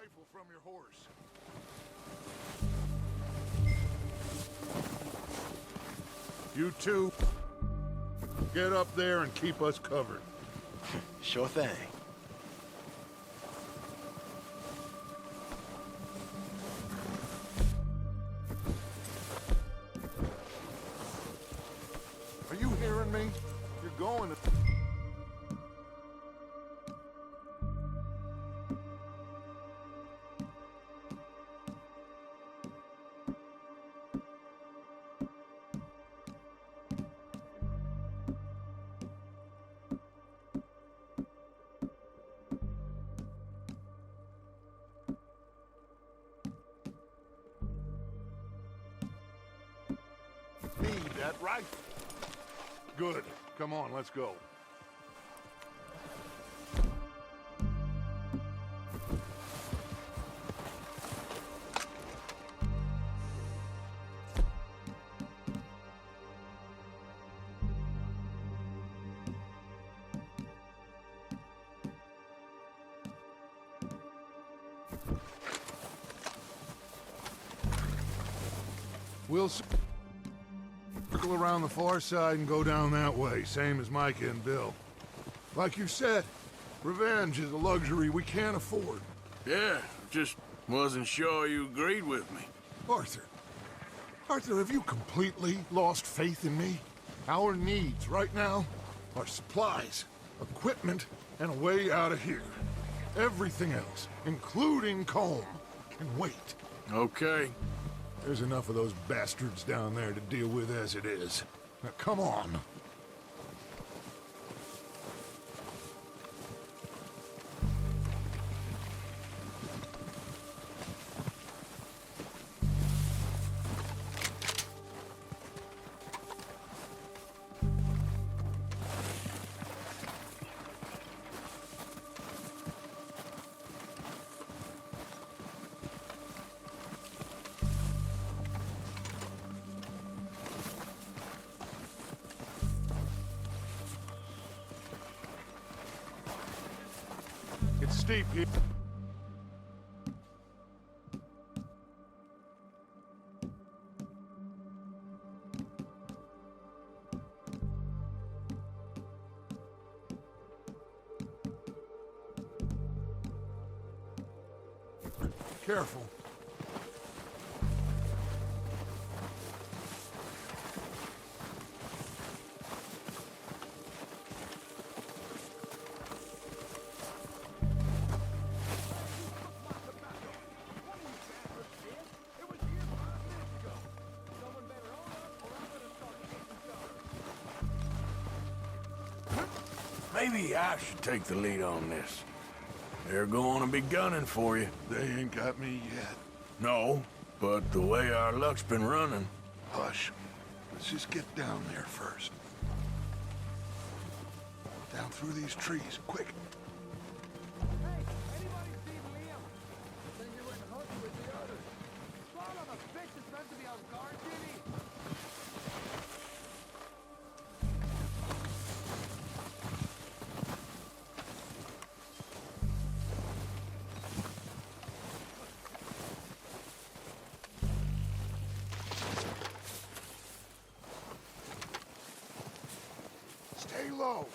rifle from your horse. You two, get up there and keep us covered. Sure thing. Are you hearing me? You're going to... Need that rifle. Good. Come on, let's go. We'll circle around the far side and go down that way, same as Micah and Bill. Like you said, revenge is a luxury we can't afford. Yeah, just wasn't sure you agreed with me. Arthur. Arthur, have you completely lost faith in me? Our needs right now are supplies, equipment, and a way out of here. Everything else, including Colm, can wait. Okay. There's enough of those bastards down there to deal with as it is. Now, come on. It's steep here. Careful. Maybe I should take the lead on this. They're going to be gunning for you. They ain't got me yet. No, but the way our luck's been running... Hush. Let's just get down there first. Down through these trees, quick. Hey, anybody see Liam? Then you went hunting with the others. Son of a bitch is meant to be on guard duty. Stay low.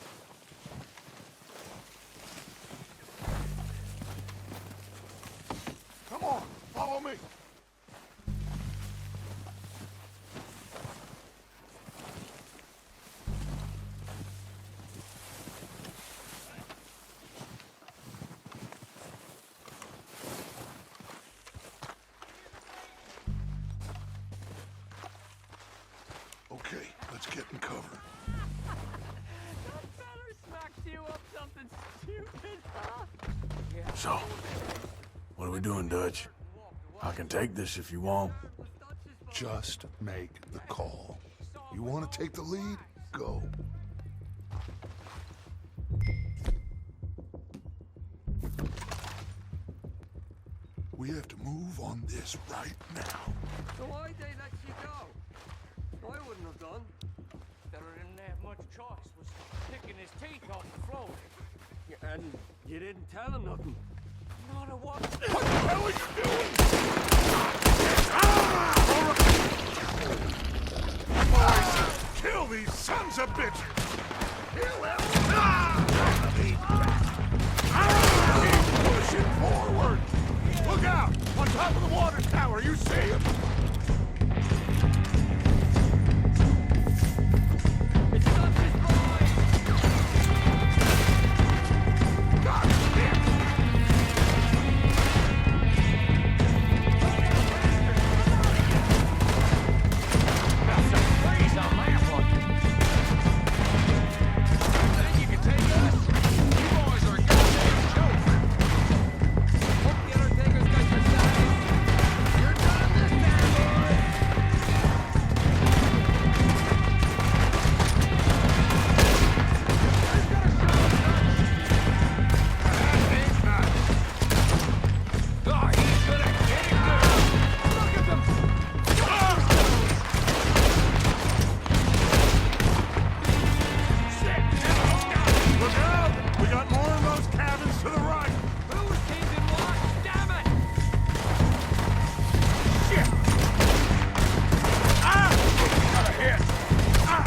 Come on, follow me. Okay, let's get in cover. That feller smacked you up something stupid, huh? So, what are we doing, Dutch? I can take this if you want. Just make the call. You want to take the lead? Go. We have to move on this right now. So why'd they let you go? I wouldn't have done. Better didn't have much choice, was picking his teeth off the floor. And you didn't tell him nothing. Not a what? sons of bitches! Keep pushing forward! Look out! On top of the water tower, you see him? It's not his boy! God damn! Got some freeze on that one. Think you can take us? You boys are a goddamn joke. Hope the Undertaker's got your size. You're done this time, boy. Oh, he's gonna get it good. Look at them. Look out! We got more of those cabins to the right! Who's keeping watch? Damn it! Shit! Ah! Got a hit! Ah!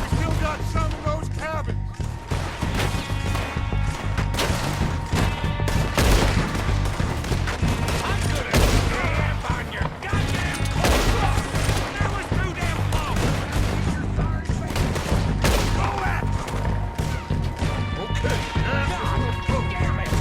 We still got some of those cabins! I'm gonna stamp on your goddamn corpse! That was too damn close! You're sorry, face. Go at! Okay, yeah. God damn it!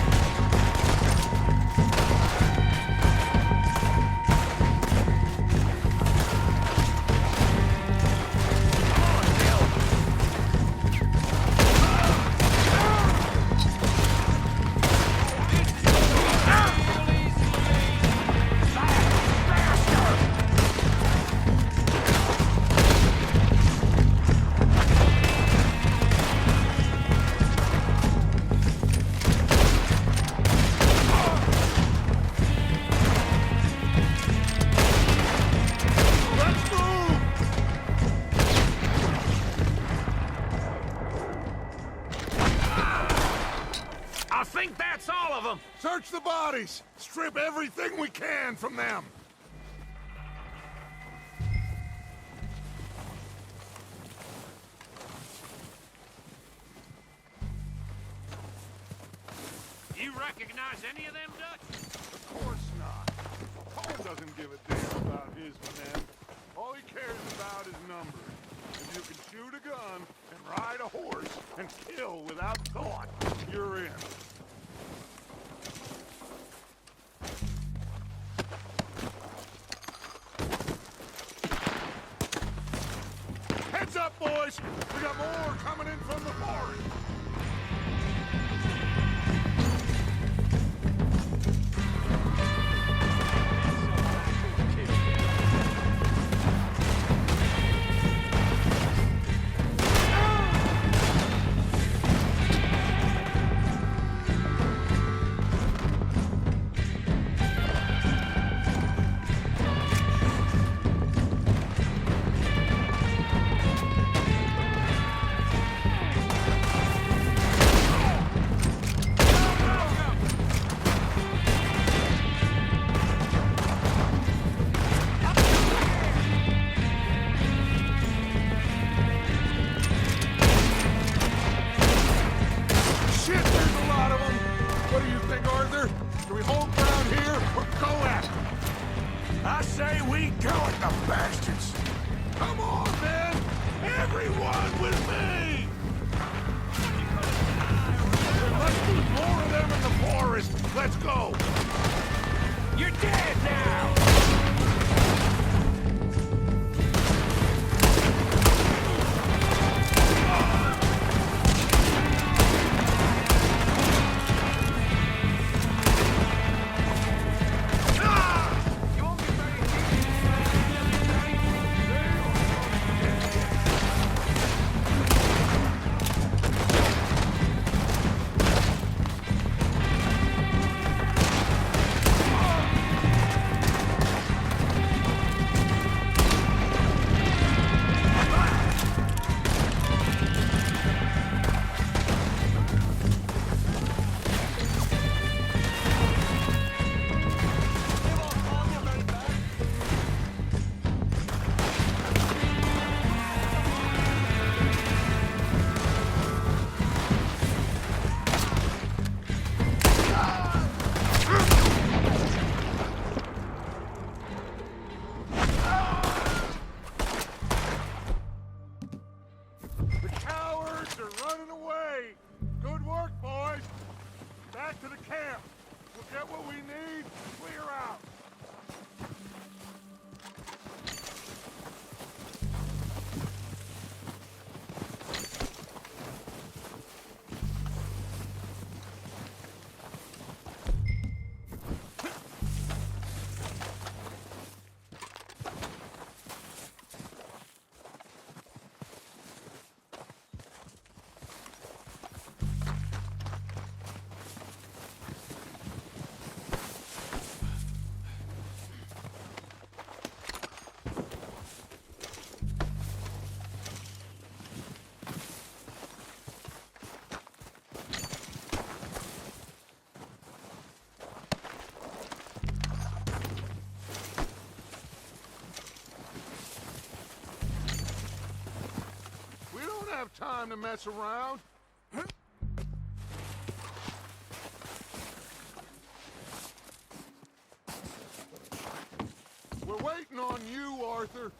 Let's move! I think that's all of them! Search the bodies! Strip everything we can from them! You recognize any of them, Dutch? Of course not. Cole doesn't give a damn about his men. All he cares about is numbers. If you can shoot a gun and ride a horse and kill without thought, you're in. Heads up, boys! We got more coming in from the forest! back to the camp. We'll get what we need, clear out. Have time to mess around. We're waiting on you, Arthur.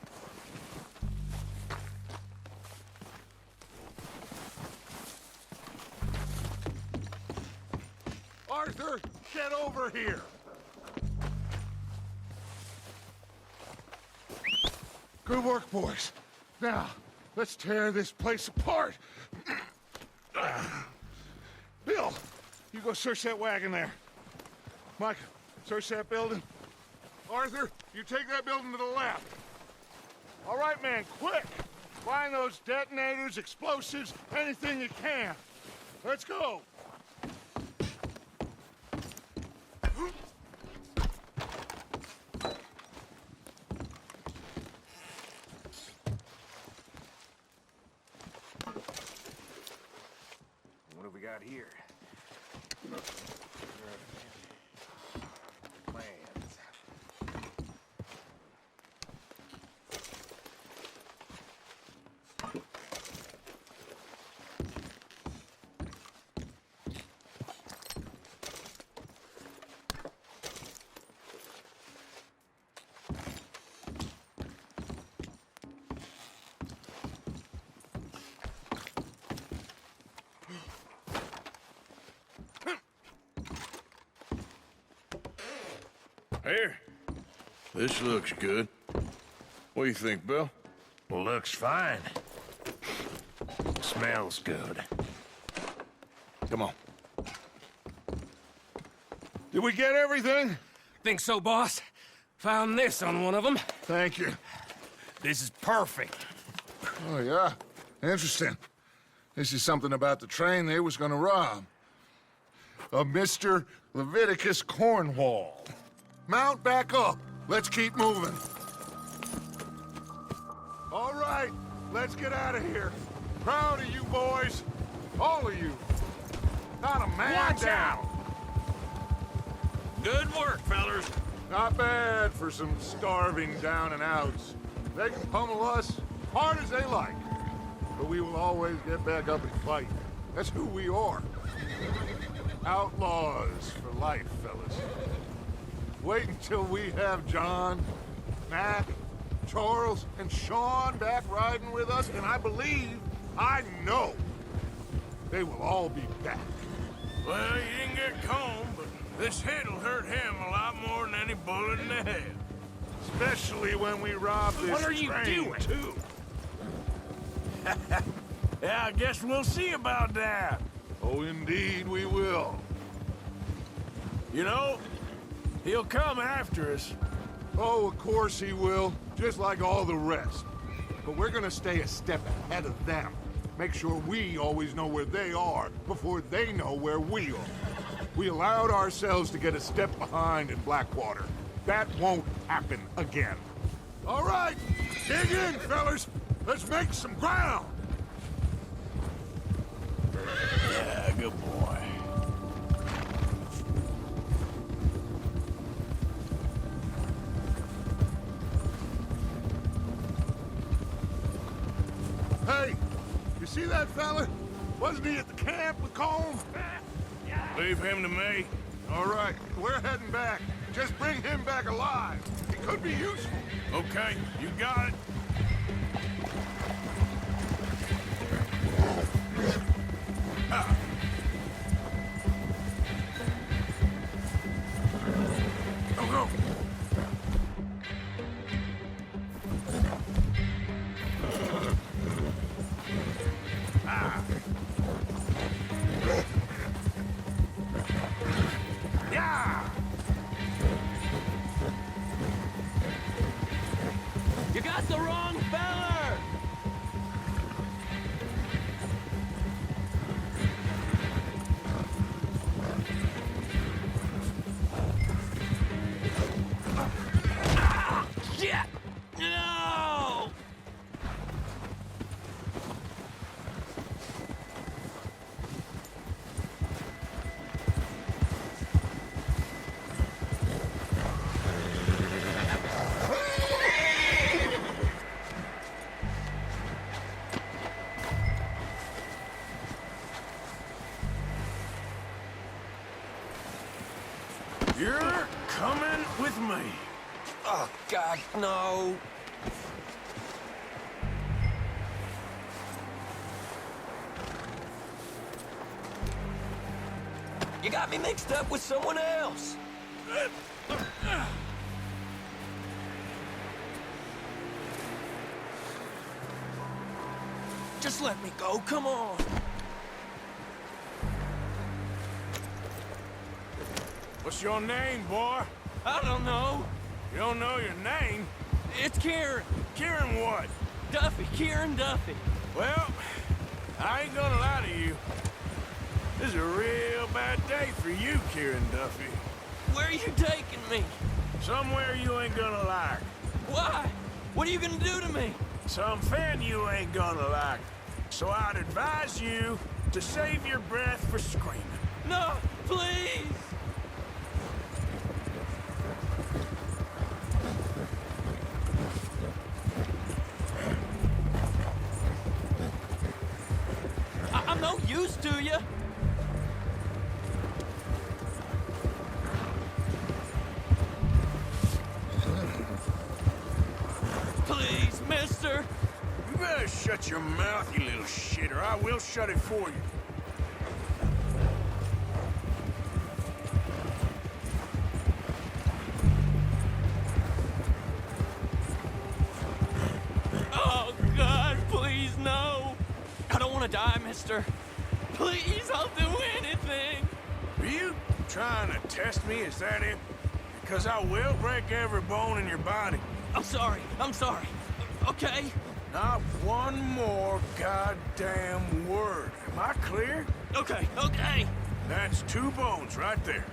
Arthur, get over here. Good work, boys. Now, let's tear this place apart. Bill, you go search that wagon there. Mike, search that building. Arthur, you take that building to the left. All right, man, quick. Find those detonators, explosives, anything you can. Let's go. What have we got here? Plans. Here. This looks good. What do you think, Bill? Looks fine. Smells good. Come on. Did we get everything? Think so, boss? Found this on one of them. Thank you. This is perfect. Oh, yeah? Interesting. This is something about the train they was gonna rob. A Mr. Leviticus Cornwall. Mount back up. Let's keep moving. All right, let's get out of here. Proud of you boys. All of you. Not a man Watch down. out! Good work, fellers. Not bad for some starving down and outs. They can pummel us hard as they like. But we will always get back up and fight. That's who we are. Outlaws for life, fellas. Wait until we have John, Mac, Charles, and Sean back riding with us, and I believe, I know, they will all be back. Well, you didn't get Combe, but this hit'll hurt him a lot more than any bullet in the head. Especially when we rob this What are you train, doing? too. Yeah, I guess we'll see about that. Oh, indeed we will. You know, he'll come after us. Oh, of course he will, just like all the rest. But we're gonna stay a step ahead of them. Make sure we always know where they are before they know where we are. We allowed ourselves to get a step behind in Blackwater. That won't happen again. All right, dig in, fellas. Let's make some ground. Yeah, good boy. Hey, you see that fella? Wasn't he at the camp with Combe? Leave him to me. All right, we're heading back. Just bring him back alive. He could be useful. Okay, you got it. You're coming with me. Oh, God, no. You got me mixed up with someone else. Just let me go, come on. What's your name, boy? I don't know. You don't know your name? It's Kieran. Kieran what? Duffy, Kieran Duffy. Well, I ain't gonna lie to you. This is a real bad day for you, Kieran Duffy. Where are you taking me? Somewhere you ain't gonna like. Why? What are you gonna do to me? Something you ain't gonna like. So I'd advise you to save your breath for screaming. No, please. I'm no use to you. Please, mister. You better shut your mouth, you little shit, or I will shut it for you. Oh, God, please, no. I don't want to die, mister. Please, I'll do anything. Are you trying to test me? Is that it? Because I will break every bone in your body. I'm sorry. Okay? Not one more goddamn word. Am I clear? Okay. That's 2 bones right there.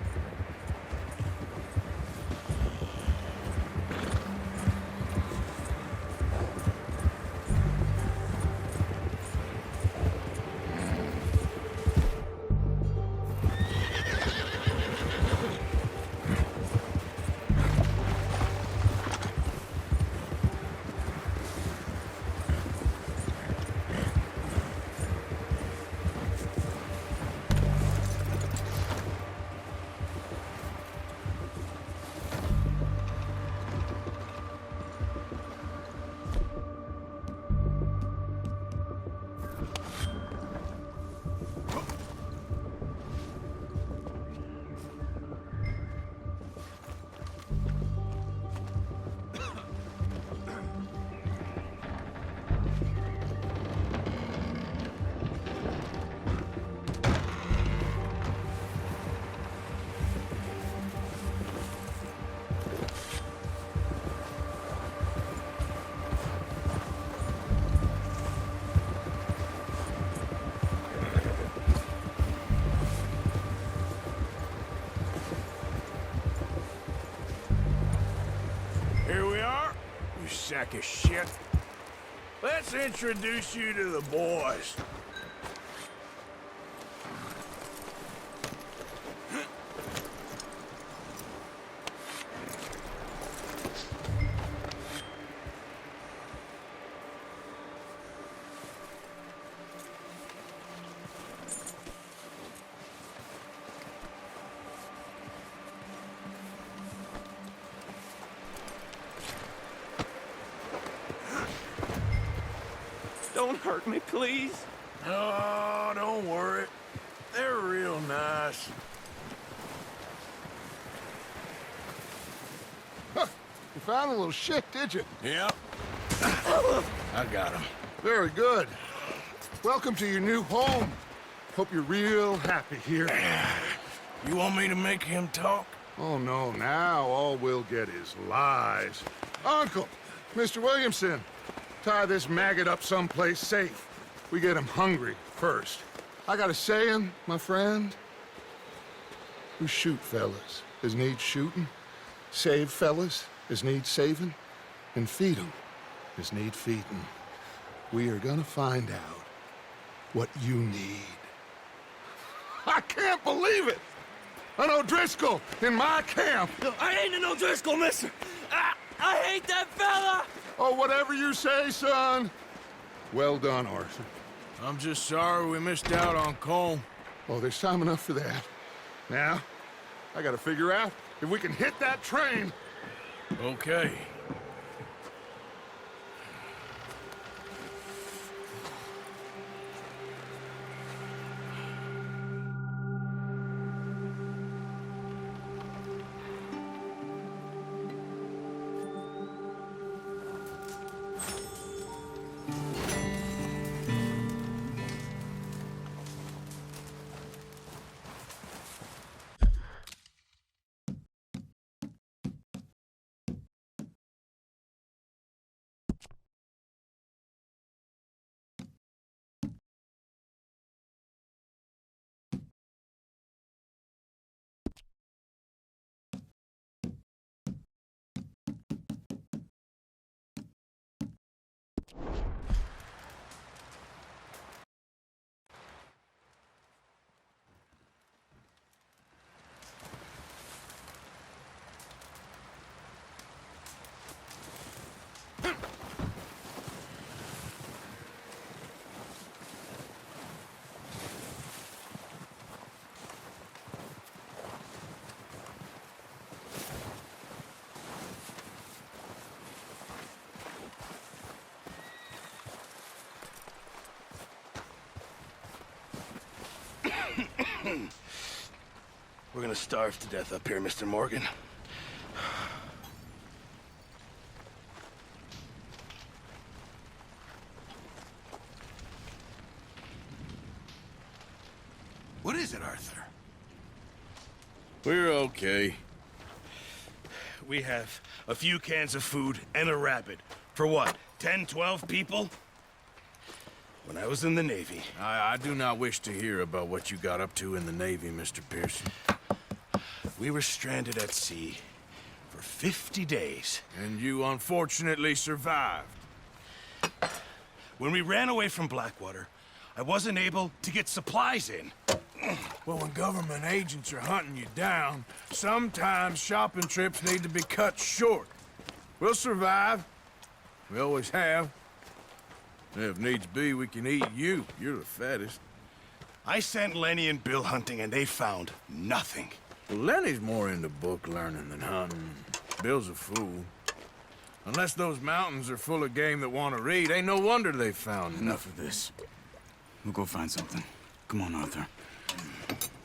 Here we are, you sack of shit. Let's introduce you to the boys. Don't hurt me, please. Oh, don't worry. They're real nice. Huh. You found a little shit, did you? Yep. I got him. Very good. Welcome to your new home. Hope you're real happy here. You want me to make him talk? Oh, no, now all we'll get is lies. Uncle, Mr. Williamson, tie this maggot up someplace safe. We get him hungry first. I got a saying, my friend. We shoot fellas as need shooting, save fellas as need saving, and feed 'em as need feeding. We are gonna find out what you need. I can't believe it! An O'Driscoll in my camp! I ain't an O'Driscoll, mister. I hate that fella! Oh, whatever you say, son. Well done, Arthur. I'm just sorry we missed out on Colm. Oh, there's time enough for that. Now, I gotta figure out if we can hit that train. Okay. We're gonna starve to death up here, Mr. Morgan. What is it, Arthur? We're okay. We have a few cans of food and a rabbit. For what, 10, 12 people? When I was in the Navy... I do not wish to hear about what you got up to in the Navy, Mr. Pearson. We were stranded at sea for 50 days. And you unfortunately survived. When we ran away from Blackwater, I wasn't able to get supplies in. Well, when government agents are hunting you down, sometimes shopping trips need to be cut short. We'll survive. We always have. If needs be, we can eat you. You're the fattest. I sent Lenny and Bill hunting, and they found nothing. Well, Lenny's more into book learning than hunting. Bill's a fool. Unless those mountains are full of game that want to read, ain't no wonder they found Enough of this. We'll go find something. Come on, Arthur.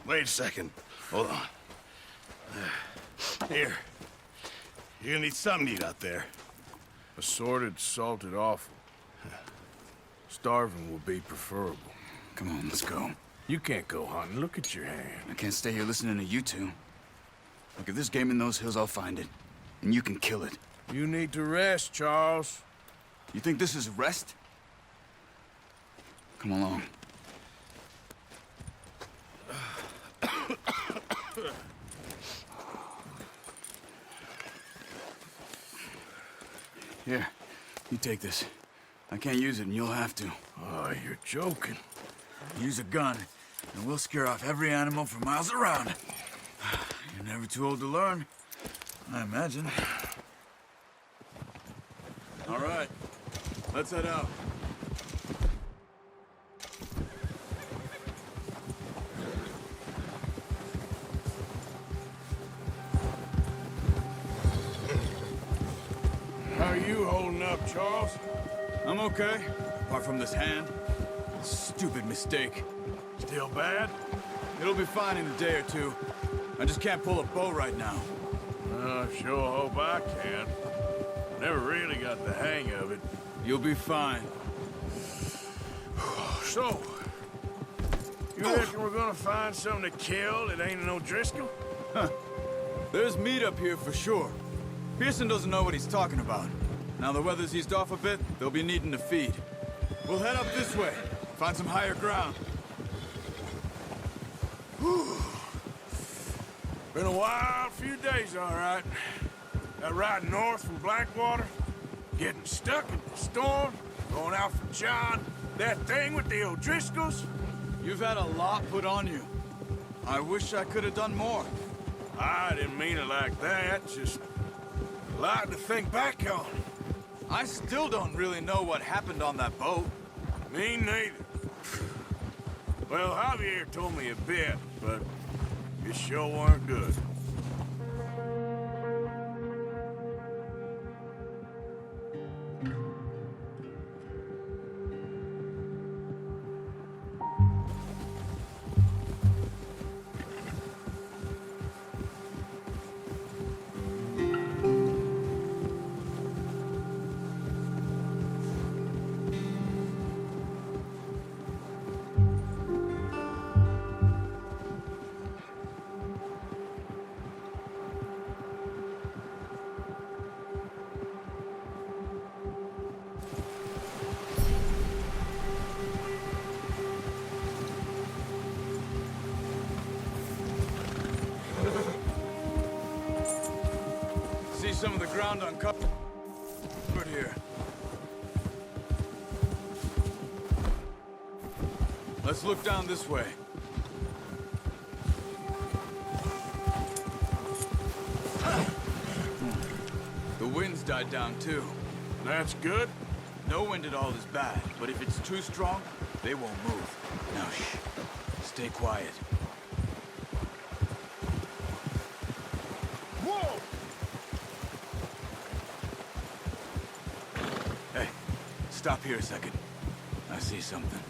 Wait a second. Hold on. Here. You're gonna need something to eat out there. Assorted, salted offal. Starving will be preferable. Come on, let's go. You can't go hunting. Look at your hand. I can't stay here listening to you two. Look, if there's game in those hills, I'll find it. And you can kill it. You need to rest, Charles. You think this is rest? Come along. Here, you take this. I can't use it, and you'll have to. Oh, you're joking. Use a gun, and we'll scare off every animal for miles around. You're never too old to learn, I imagine. All right, let's head out. How are you holding up, Charles? I'm okay, apart from this hand. Stupid mistake. Still bad? It'll be fine in a day or two. I just can't pull a bow right now. I sure hope I can. Never really got the hang of it. You'll be fine. So, you reckon we're gonna find something to kill that ain't no Driscoll? There's meat up here for sure. Pearson doesn't know what he's talking about. Now the weather's eased off a bit, they'll be needing to feed. We'll head up this way, find some higher ground. Been a wild few days, all right. That ride north from Blackwater, getting stuck in the storm, going out for John, that thing with the O'Driscolls. You've had a lot put on you. I wish I could have done more. I didn't mean it like that, just a lot to think back on. I still don't really know what happened on that boat. Me neither. Well, Javier told me a bit, but it sure weren't good. some of the ground uncovered here. Let's look down this way. The wind's died down too. That's good. No wind at all is bad, but if it's too strong, they won't move. Now shh. Stay quiet. Whoa! Hey, stop here a second. I see something.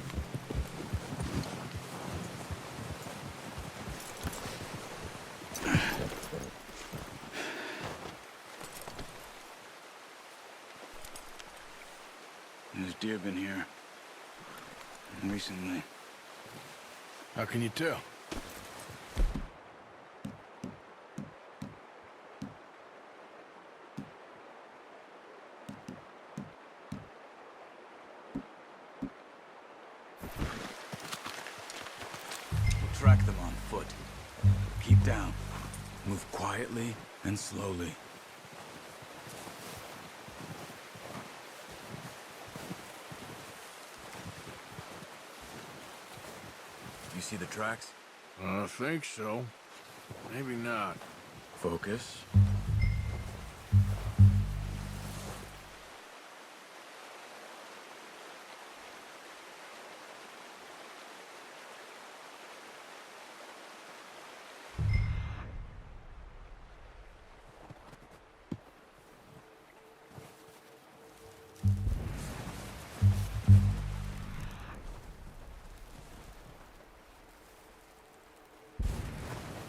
There's deer been here recently. How can you tell? We'll track them on foot. Keep down. Move quietly and slowly. You see the tracks? I think so. Maybe not. Focus.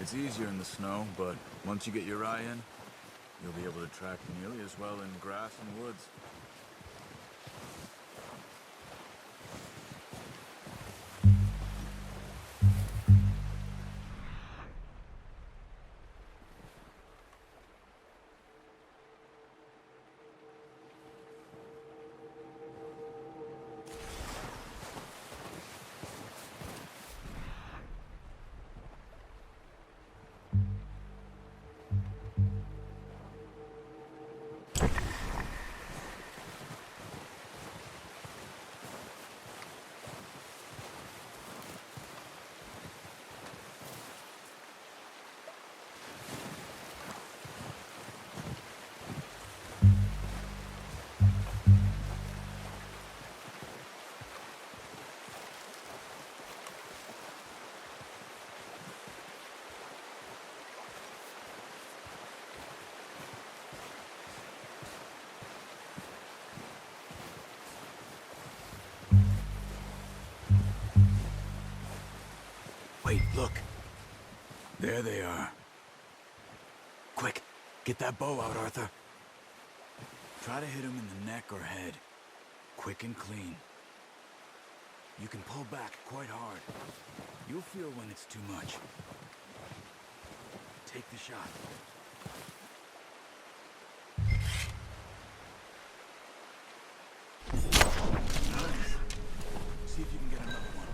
It's easier in the snow, but once you get your eye in, you'll be able to track nearly as well in grass and woods. Wait, look. There they are. Quick, get that bow out, Arthur. Try to hit him in the neck or head. Quick and clean. You can pull back quite hard. You'll feel when it's too much. Take the shot. Nice. See if you can get another one.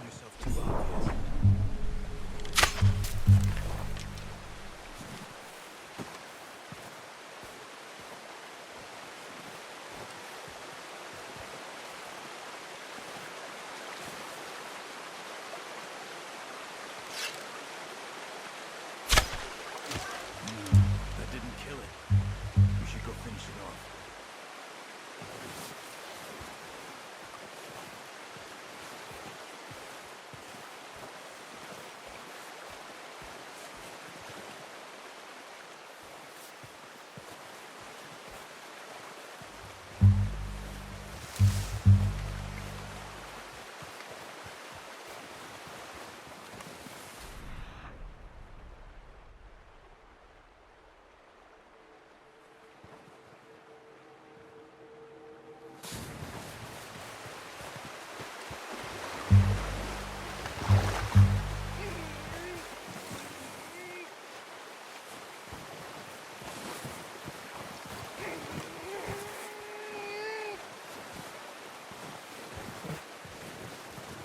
yourself too obvious. That didn't kill it. We should go finish it off.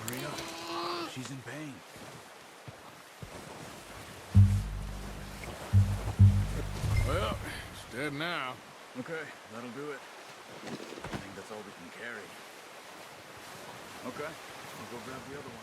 Hurry up. She's in pain. Well, it's dead now. Okay, that'll do it. I think that's all we can carry. Okay, I'll go grab the other one.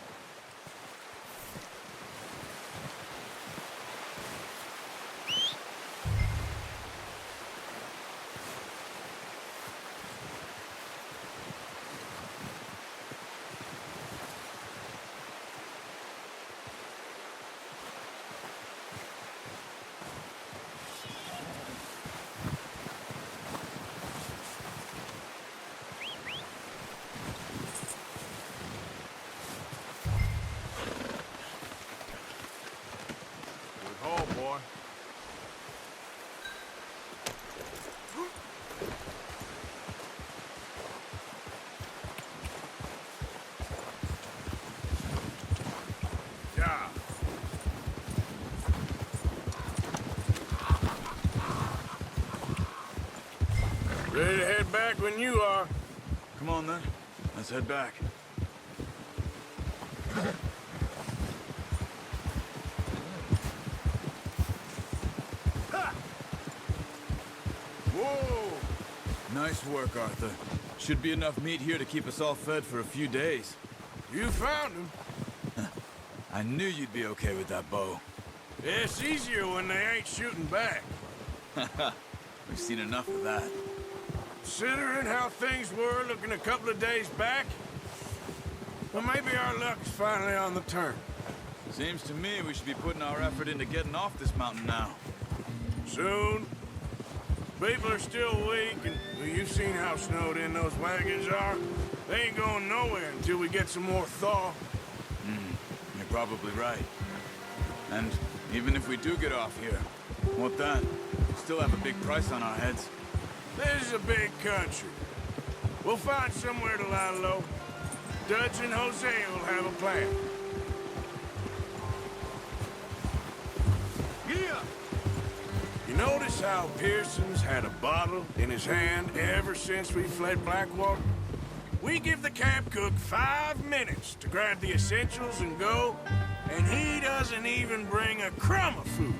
Good haul, boy. Yeah. Ready to head back when you are. Come on then, let's head back. Whoa! Nice work, Arthur. Should be enough meat here to keep us all fed for a few days. You found him. I knew you'd be okay with that bow. It's easier when they ain't shooting back. We've seen enough of that. Considering how things were looking a couple of days back, well, maybe our luck's finally on the turn. Seems to me we should be putting our effort into getting off this mountain now. Soon. People are still weak, and well, you've seen how snowed in those wagons are. They ain't going nowhere until we get some more thaw. You're probably right. And even if we do get off here, what then? We still have a big price on our heads. This is a big country. We'll find somewhere to lie low. Dutch and Jose will have a plan. Yeah! You notice how Pearson's had a bottle in his hand ever since we fled Blackwater? We give the camp cook 5 minutes to grab the essentials and go, and he doesn't even bring a crumb of food.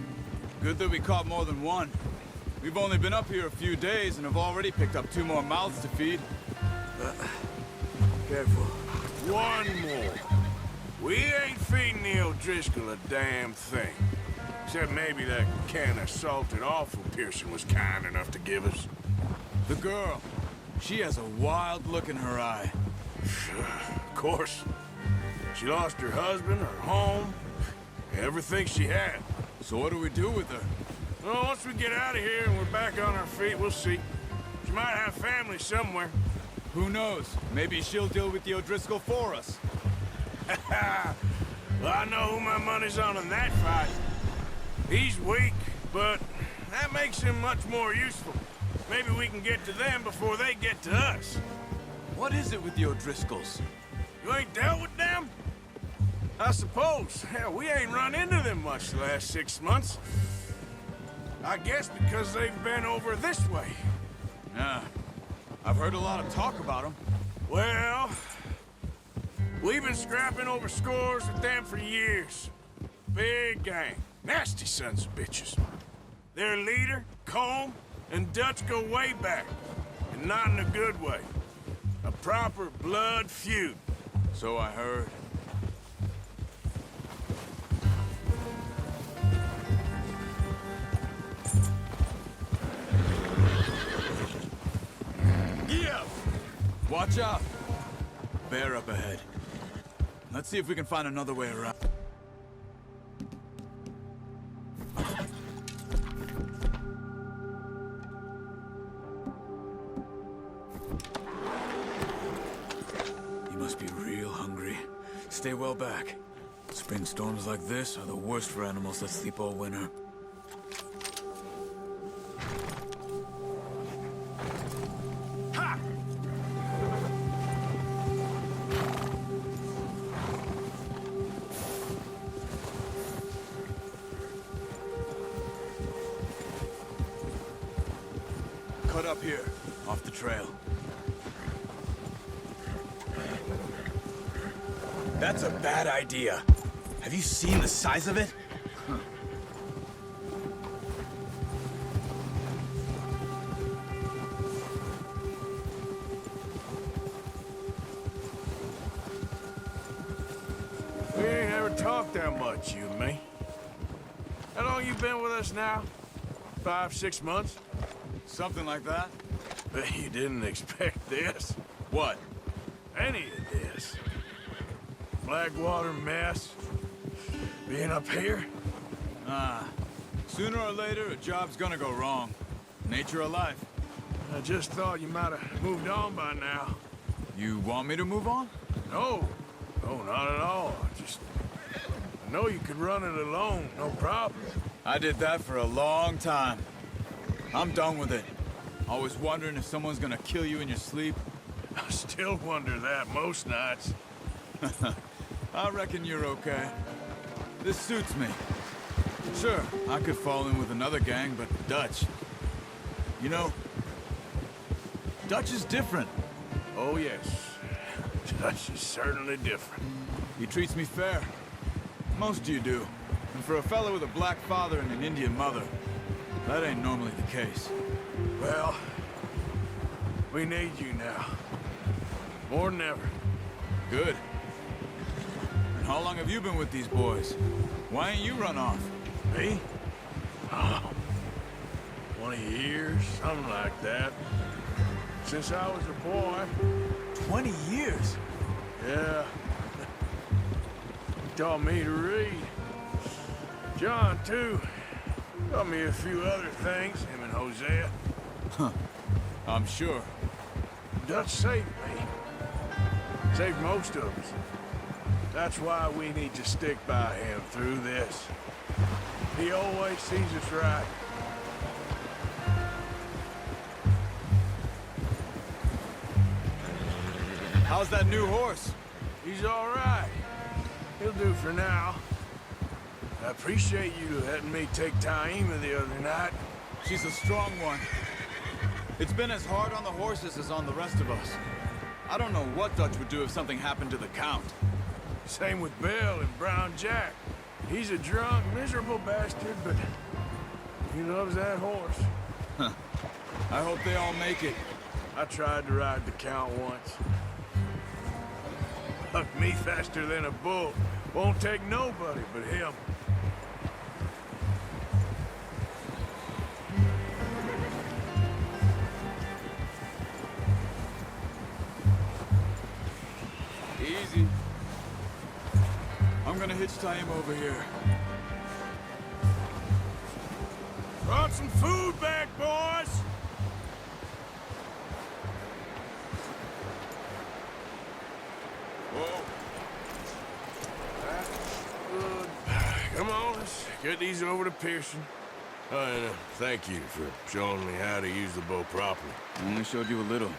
Good that we caught more than one. We've only been up here a few days and have already picked up 2 more mouths to feed. Careful. One more. We ain't feeding the O'Driscoll a damn thing. Except maybe that can of salted offal Pearson was kind enough to give us. The girl. She has a wild look in her eye. Of course. She lost her husband, her home, everything she had. So what do we do with her? Well, once we get out of here and we're back on our feet, we'll see. She might have family somewhere. Who knows? Maybe she'll deal with the O'Driscoll for us. Well, I know who my money's on in that fight. He's weak, but that makes him much more useful. Maybe we can get to them before they get to us. What is it with the O'Driscolls? You ain't dealt with them? I suppose. Hell, we ain't run into them much the last 6 months. I guess because they've been over this way. Yeah. I've heard a lot of talk about them. Well, We've been scrapping over scores with them for years. Big gang. Nasty sons of bitches. Their leader, Combe, and Dutch go way back. And not in a good way. A proper blood feud. So I heard. Yeah! Watch out! Bear up ahead. Let's see if we can find another way around. You must be real hungry. Stay well back. Spring storms like this are the worst for animals that sleep all winter. Ha! Cut up here, off the trail. That's a bad idea. Have you seen the size of it? We ain't ever talked that much, you and me. How long you been with us now? 5, 6 months? Something like that? Bet you didn't expect this. What? Any of this. Blackwater mess. Being up here? Ah. Sooner or later, a job's gonna go wrong. Nature of life. I just thought you might have moved on by now. You want me to move on? No. No, not at all. I know you could run it alone, no problem. I did that for a long time. I'm done with it. Always wondering if someone's gonna kill you in your sleep. I still wonder that most nights. I reckon you're okay. This suits me. Sure, I could fall in with another gang, but Dutch... You know, Dutch is different. Oh, yes. Dutch is certainly different. He treats me fair. Most of you do. And for a fella with a black father and an Indian mother, that ain't normally the case. Well, we need you now. More than ever. Good. And how long have you been with these boys? Why ain't you run off? Me? Oh, 20 years, something like that. Since I was a boy. 20 years? Yeah. He taught me to read. John, too. Taught me a few other things, him and Hosea. I'm sure. Dutch saved me. Saved most of us. That's why we need to stick by him through this. He always sees us right. How's that new horse? He's all right. He'll do for now. I appreciate you letting me take Taima the other night. She's a strong one. It's been as hard on the horses as on the rest of us. I don't know what Dutch would do if something happened to the Count. Same with Bill and Brown Jack. He's a drunk, miserable bastard, but he loves that horse. I hope they all make it. I tried to ride the Count once. Hucked me faster than a bull. Won't take nobody but him. Easy. I'm gonna hitch Taima over here. Brought some food back, boys! Whoa. That's good. Come on, let's get these over to Pearson. And thank you for showing me how to use the bow properly. I only showed you a little.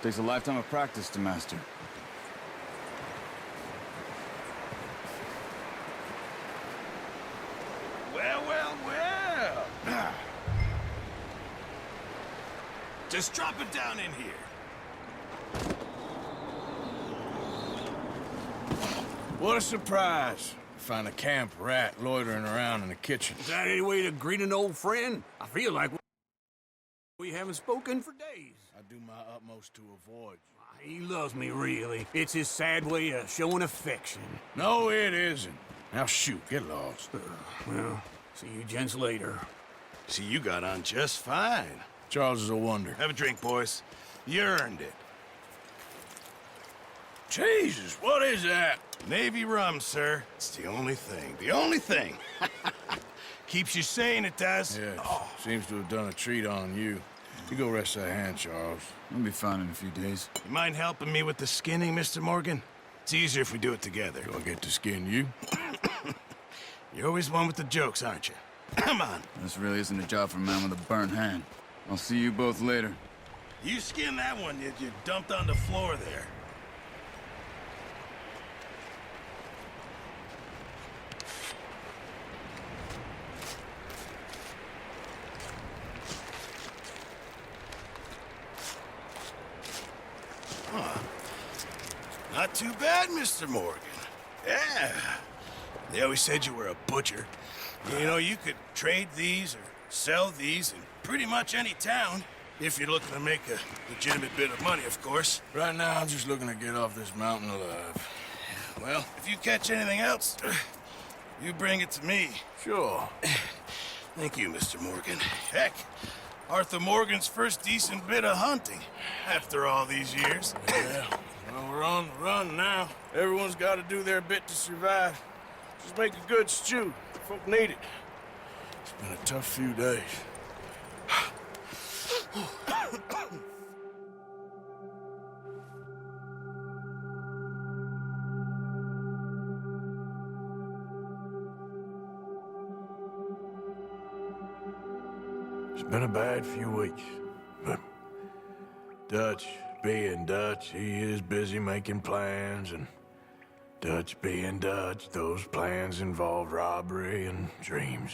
Takes a lifetime of practice to master. Well, well, well. Just drop it down in here. What a surprise. Find a camp rat loitering around in the kitchen. Is that any way to greet an old friend? I feel like we haven't spoken for days. I do my utmost to avoid you. He loves me, really. It's his sad way of showing affection. No, it isn't. Now shoot, get lost. Well, see you gents later. See, you got on just fine. Charles is a wonder. Have a drink, boys. You earned it. Jesus, what is that? Navy rum, sir. It's the only thing. The only thing. Keeps you sane, it does. Yes, seems to have done a treat on you. You go rest that hand, Charles. I'll be fine in a few days. You mind helping me with the skinning, Mr. Morgan? It's easier if we do it together. Do I get to skin you? You're always one with the jokes, aren't you? Come on. This really isn't a job for a man with a burnt hand. I'll see you both later. You skin that one that you dumped on the floor there. Not too bad, Mr. Morgan. Yeah. They always said you were a butcher. You know, you could trade these or sell these in pretty much any town. If you're looking to make a legitimate bit of money, of course. Right now, I'm just looking to get off this mountain alive. Well, if you catch anything else, you bring it to me. Sure. Thank you, Mr. Morgan. Heck, Arthur Morgan's first decent bit of hunting after all these years. Yeah. Well, we're on the run now. Everyone's got to do their bit to survive. Just make a good stew. Folk need it. It's been a tough few days. It's been a bad few weeks, but Dutch being Dutch, he is busy making plans, and Dutch being Dutch, those plans involve robbery and dreams.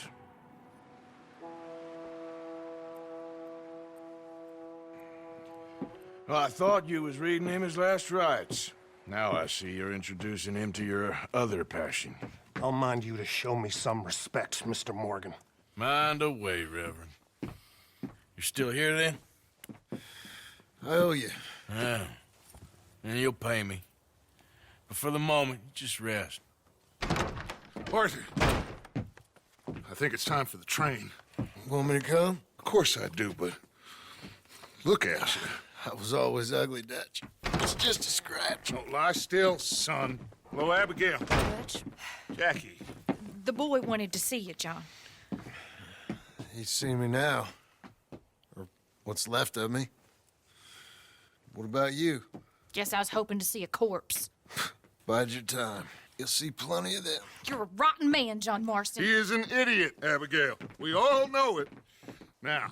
Well, I thought you was reading him his last rites. Now I see you're introducing him to your other passion. I'll mind you to show me some respect, Mr. Morgan. Mind away, Reverend. You're still here, then? I owe you. Yeah. And you'll pay me. But for the moment, just rest. Arthur, I think it's time for the train. Want me to come? Of course I do, but look at you. I was always ugly, Dutch. It's just a scratch. Don't lie still, son. Hello, Abigail. Dutch, Jackie. the boy wanted to see you, John. He's seen me now. Or what's left of me. What about you? Guess I was hoping to see a corpse. Bide your time. You'll see plenty of them. You're a rotten man, John Marston. He is an idiot, Abigail. We all know it. Now,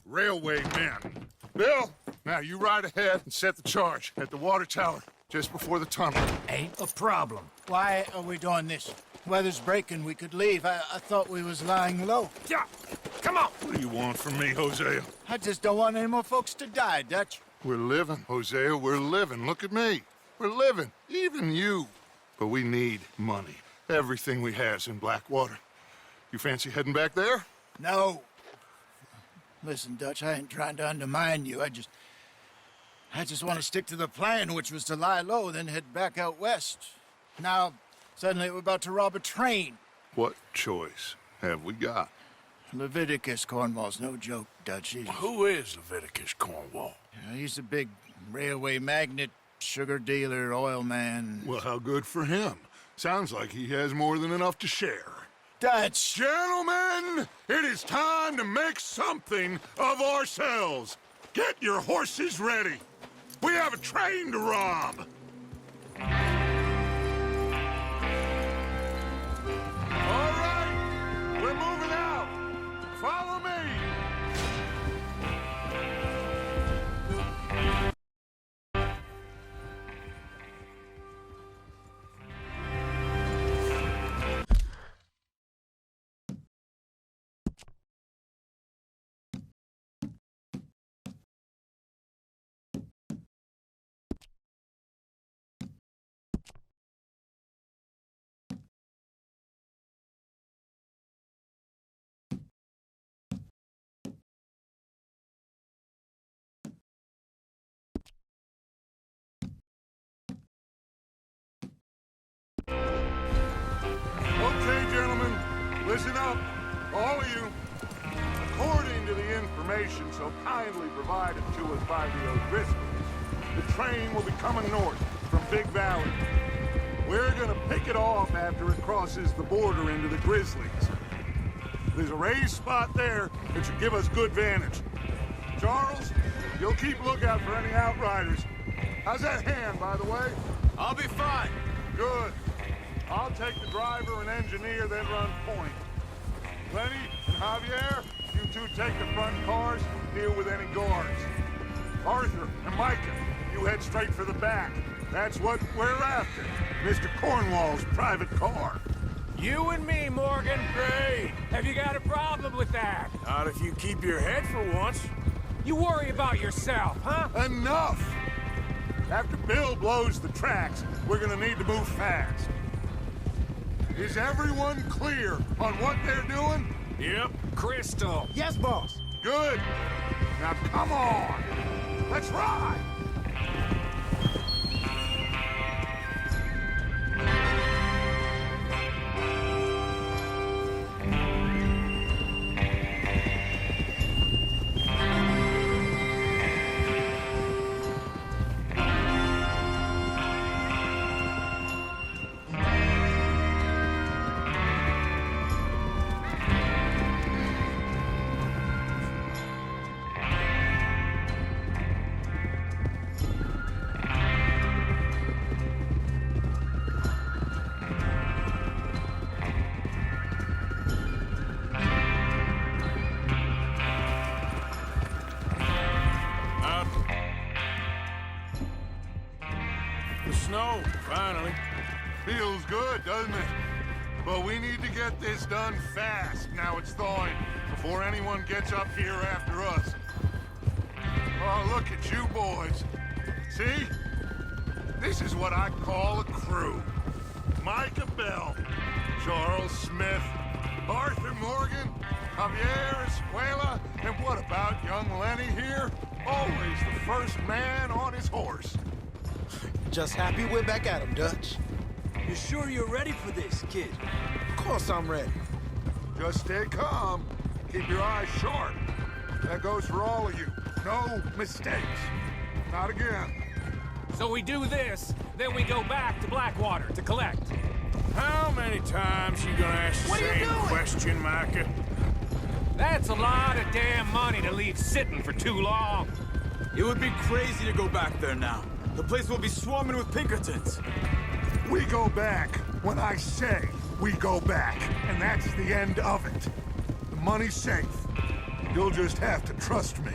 railway men. Bill, now you ride ahead and set the charge at the water tower just before the tunnel. Ain't a problem. Why are we doing this? Weather's breaking. We could leave. I thought we was lying low. Yeah, come on. What do you want from me, Hosea? I just don't want any more folks to die, Dutch. We're living, Hosea, we're living. Look at me. We're living, even you. But we need money. Everything we has in Blackwater. You fancy heading back there? No. Listen, Dutch, I ain't trying to undermine you. I just want to stick to the plan, which was to lie low, then head back out west. Now, suddenly we're about to rob a train. What choice have we got? Leviticus Cornwall's no joke, Dutch. Who is Leviticus Cornwall? He's a big railway magnate, sugar dealer, oil man. Well, how good for him. Sounds like he has more than enough to share. Dutch! Gentlemen, it is time to make something of ourselves. Get your horses ready. We have a train to rob. so kindly provided to us by the O'Driscolls, the train will be coming north from Big Valley. We're gonna pick it off after it crosses the border into the Grizzlies. There's a raised spot there that should give us good vantage. Charles, you'll keep lookout for any outriders. How's that hand, by the way? I'll be fine. Good. I'll take the driver and engineer, then run point. Lenny and Javier, you two take the front cars, deal with any guards. Arthur and Micah, you head straight for the back. That's what we're after. Mr. Cornwall's private car. You and me, Morgan. Great. Have you got a problem with that? Not if you keep your head for once. You worry about yourself, huh? Enough! After Bill blows the tracks, we're gonna need to move fast. Is everyone clear on what they're doing? Yep. Crystal. Yes, boss. Good. Now come on. Let's ride. The snow, finally. Feels good, doesn't it? But we need to get this done fast, now it's thawing, before anyone gets up here after us. Oh, look at you boys. See? This is what I call a crew. Micah Bell, Charles Smith, Arthur Morgan, Javier Escuela, and what about young Lenny here? Always the first man on his horse. Just happy we're back at him, Dutch. You sure you're ready for this, kid? Of course I'm ready. Just stay calm. Keep your eyes sharp. That goes for all of you. No mistakes. Not again. So we do this, then we go back to Blackwater to collect. How many times you gonna ask the What are you same doing? question, Micah? That's a lot of damn money to leave sitting for too long. It would be crazy to go back there now. The place will be swarming with Pinkertons. We go back when I say we go back, and that's the end of it. The money's safe. You'll just have to trust me.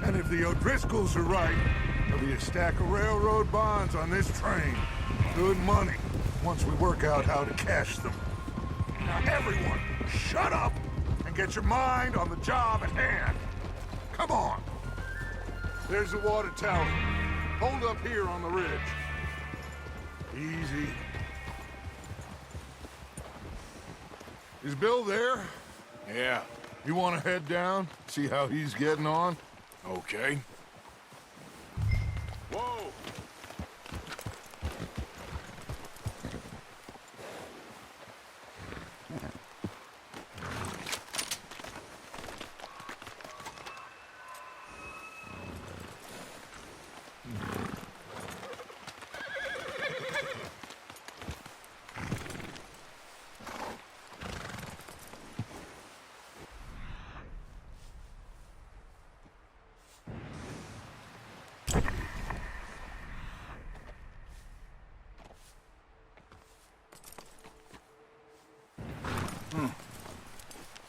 And if the O'Driscolls are right, there'll be a stack of railroad bonds on this train. Good money, once we work out how to cash them. Now everyone, shut up and get your mind on the job at hand. Come on. There's the water tower. Hold up here on the ridge. Easy. Is Bill there? Yeah. You want to head down, see how he's getting on? Okay. Whoa!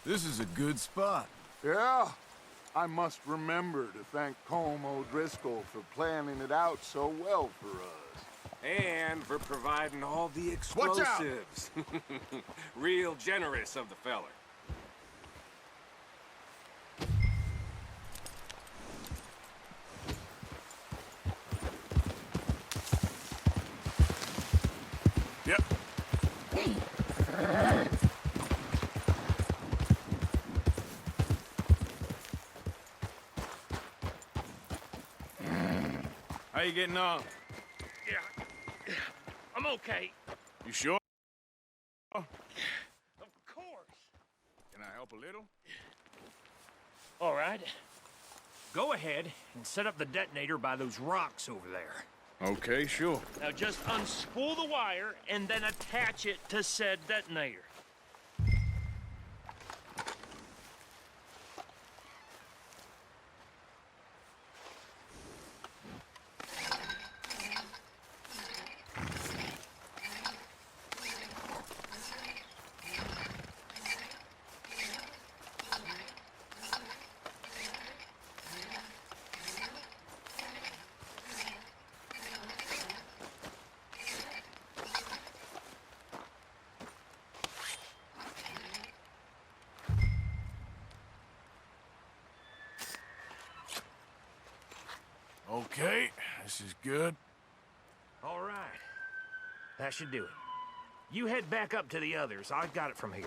This is a good spot. Yeah. I must remember to thank Colm O'Driscoll for planning it out so well for us. And for providing all the Watch out! explosives. Real generous of the feller. Yep. How you getting on? Yeah. I'm okay. You sure? Of course. Can I help a little? All right. Go ahead and set up the detonator by those rocks over there. Okay, sure. Now just unspool the wire and then attach it to said detonator. Okay, this is good. All right. That should do it. You head back up to the others. I've got it from here.